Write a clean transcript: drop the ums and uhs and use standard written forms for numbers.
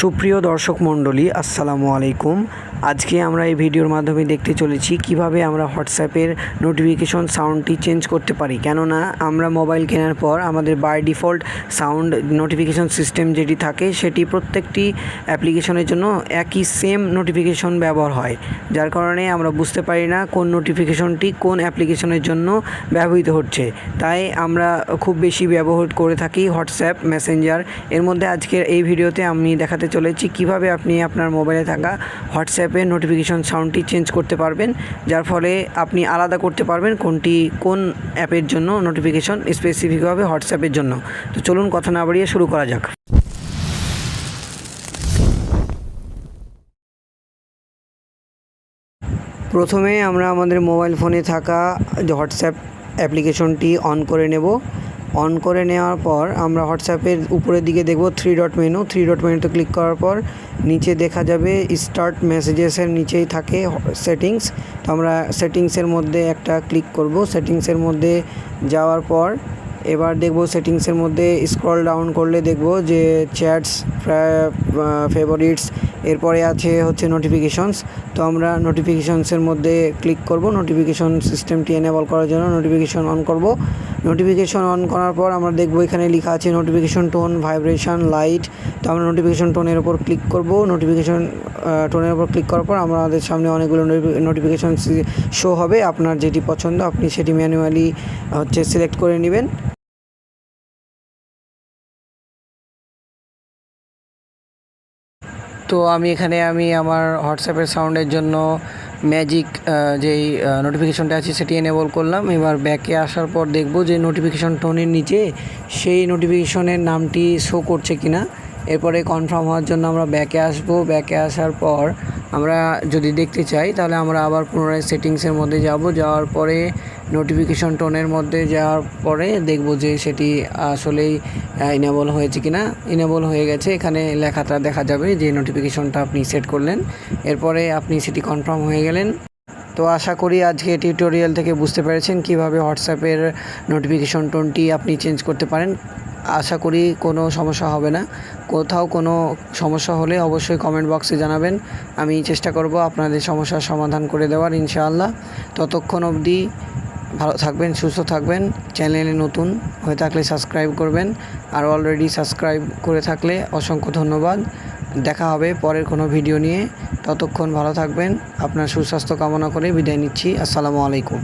সুপ্রিয় দর্শক মণ্ডলী, আসসালামু আলাইকুম। আজকে আমরা এই ভিডিওর মাধ্যমে দেখতে চলেছি কিভাবে আমরা হোয়াটসঅ্যাপের নোটিফিকেশন সাউন্ডটি চেঞ্জ করতে পারি। কেননা আমরা মোবাইল কেনার পর আমাদের by default sound notification system যেটি থাকে সেটি প্রত্যেকটি অ্যাপ্লিকেশনের জন্য একই সেম নোটিফিকেশন ব্যবহার হয়, যার কারণে আমরা বুঝতে পারি না কোন নোটিফিকেশনটি কোন অ্যাপ্লিকেশনের জন্য ব্যবহৃত হচ্ছে। তাই আমরা খুব বেশি ব্যবহার করে থাকি হোয়াটসঅ্যাপ মেসেঞ্জার। এর মধ্যে আজকের এই ভিডিওতে আমি দেখাতে চলেছি কিভাবে আপনি আপনার মোবাইলে থাকা হোয়াটসঅ্যাপের নোটিফিকেশন সাউন্ডটি চেঞ্জ করতে পারবেন, যার ফলে আপনি আলাদা করতে পারবেন কোনটি কোন অ্যাপের জন্য নোটিফিকেশন স্পেসিফিকভাবে হোয়াটসঅ্যাপের জন্য। তো চলুন কথা না বাড়িয়ে শুরু করা যাক। প্রথমে আমরা আমাদের মোবাইল ফোনে থাকা যে হোয়াটসঅ্যাপ অ্যাপ্লিকেশনটি অন করে নেব। অন করে নেওয়ার পর আমরা হোয়াটসঅ্যাপের উপরের দিকে দেখব থ্রি ডট মেনুতে ক্লিক করার পর নিচে দেখা যাবে স্টার্ট মেসেজেসের নিচেই থাকে সেটিংস। তো আমরা সেটিংসের মধ্যে একটা ক্লিক করব। সেটিংসের মধ্যে যাওয়ার পর এবার দেখব সেটিংসের মধ্যে স্ক্রল ডাউন করলে দেখব যে চ্যাটস, ফেভারিটস, এরপরে আছে হচ্ছে নোটিফিকেশনস। তো আমরা নোটিফিকেশনসের মধ্যে ক্লিক করব। নোটিফিকেশন সিস্টেমটি এনেবল করার জন্য নোটিফিকেশন অন করব। নোটিফিকেশন অন করার পর আমরা দেখব এখানে লেখা আছে নোটিফিকেশন টোন, ভাইব্রেশন, লাইট। তো আমরা নোটিফিকেশন টোনের উপর ক্লিক করব। নোটিফিকেশন টোনের উপর ক্লিক করার পর আমাদের সামনে অনেকগুলো নোটিফিকেশন শো হবে। আপনার যেটি পছন্দ আপনি সেটি ম্যানুয়ালি সিলেক্ট করে নেবেন। তো আমি আমার হোয়াটসঅ্যাপের সাউন্ডের জন্য ম্যাজিক যেই নোটিফিকেশনটা আছে সেটি এনেবল করলাম। এবার ব্যাকে আসার পর দেখব যে নোটিফিকেশন টোনের নিচে সেই নোটিফিকেশনের নামটি শো করছে কিনা। এরপরে কনফার্ম হওয়ার জন্য আমরা ব্যাকে আসব। ব্যাকে আসার পর আমরা যদি দেখতে চাই তাহলে আমরা আবার পুনরায় সেটিংসের মধ্যে যাওয়ার পরে নোটিফিকেশন টোনের মধ্যে যাওয়ার পরে দেখব যে সেটি আসলেই ইনেবল হয়েছে কিনা। ইনেবল হয়ে গেছে, এখানে লেখাটা দেখা যাবে যে নোটিফিকেশনটা আপনি সেট করলেন। এরপরে আপনি সেটি কনফার্ম হয়ে গেলেন। তো আশা করি আজকে টিউটোরিয়াল থেকে বুঝতে পেরেছেন কিভাবে হোয়াটসঅ্যাপের নোটিফিকেশন টোনটি আপনি চেঞ্জ করতে পারেন। আশা করি কোনো সমস্যা হবে না। কোথাও কোনো সমস্যা হলে অবশ্যই কমেন্ট বক্সে জানাবেন। আমি চেষ্টা করব আপনাদের সমস্যার সমাধান করে দেওয়ার, ইনশাআল্লাহ। ততক্ষণ অবধি ভালো থাকবেন, সুস্থ থাকবেন। চ্যানেলে নতুন হয়ে থাকলে সাবস্ক্রাইব করবেন, আর অলরেডি সাবস্ক্রাইব করে থাকলে অসংখ্য ধন্যবাদ। দেখা হবে পরের কোনো ভিডিও নিয়ে। ততক্ষণ ভালো থাকবেন। আপনার সুস্বাস্থ্য কামনা করে বিদায় নিচ্ছি। আসসালামু আলাইকুম।